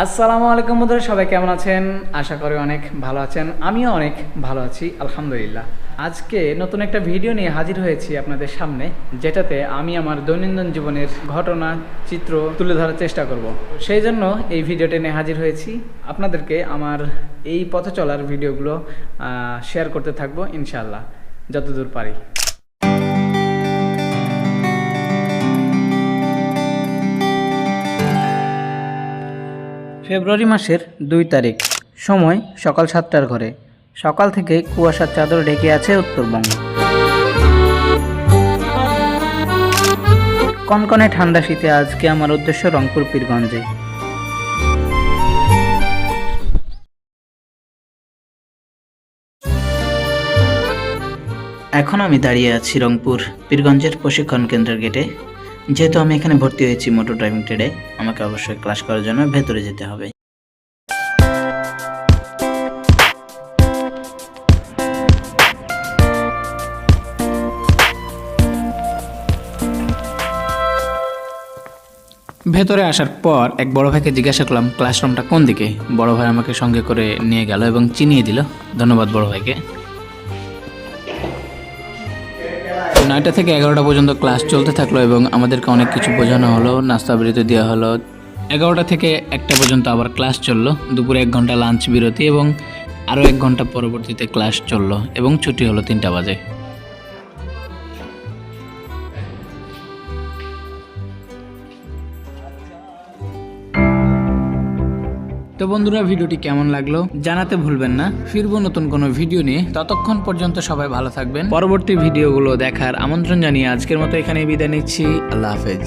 আসসালামু আলাইকুম বন্ধুরা, সবাই কেমন আছেন? আশা করি অনেক ভালো আছেন। আমিও অনেক ভালো আছি, আলহামদুলিল্লাহ। আজকে নতুন একটা ভিডিও নিয়ে হাজির হয়েছি আপনাদের সামনে, যেটাতে আমি আমার দৈনন্দিন জীবনের ঘটনা চিত্র তুলে ধরার চেষ্টা করব। সেই জন্য এই ভিডিওটা নিয়ে হাজির হয়েছি। আপনাদেরকে আমার এই পথে চলার ভিডিওগুলো শেয়ার করতে থাকবো ইনশাআল্লাহ, যতদূর পারি। ফেব্রুয়ারি মাসের 2 তারিখ, সময় সকাল 7টার ঘরে। সকাল থেকে কুয়াশার চাদর ঢেকে আছে উত্তরবঙ্গ। কনকনে ঠান্ডা শীতে আজকে আমার উদ্দেশ্য রংপুর পীরগঞ্জে। এখন আমি দাঁড়িয়ে আছি রংপুর পীরগঞ্জের প্রশিক্ষণ কেন্দ্রের গেটে। যেহেতু আমি এখানে ভর্তি হয়েছি মোটর ড্রাইভিং ট্রেডে, আমাকে অবশ্যই ক্লাস করার জন্য ভেতরে যেতে হবে। ভেতরে আসার পর এক বড় ভাইকে জিজ্ঞাসা করলাম ক্লাসরুমটা কোন দিকে। বড় ভাই আমাকে সঙ্গে করে নিয়ে গেল এবং চিনিয়ে দিল। ধন্যবাদ বড় ভাইকে। 9টা থেকে 11টা পর্যন্ত ক্লাস চলতে থাকলো এবং আমাদেরকে অনেক কিছু বোঝানো হলো, নাস্তা বিরতি দেওয়া হলো। 11টা থেকে 1টা পর্যন্ত আবার ক্লাস চললো। দুপুরে 1 ঘন্টা লাঞ্চ বিরতি এবং আরও 1 ঘন্টা পরবর্তীতে ক্লাস চললো এবং ছুটি হলো 3টা বাজে। তো বন্ধুরা, ভিডিওটি কেমন লাগলো জানাতে ভুলবেন না। ফিরবো নতুন কোনো ভিডিও নিয়ে, ততক্ষণ পর্যন্ত সবাই ভালো থাকবেন। পরবর্তী ভিডিওগুলো দেখার আমন্ত্রণ জানিয়ে আজকের মতো এখানেই বিদায় নিচ্ছি। আল্লাহ হাফেজ।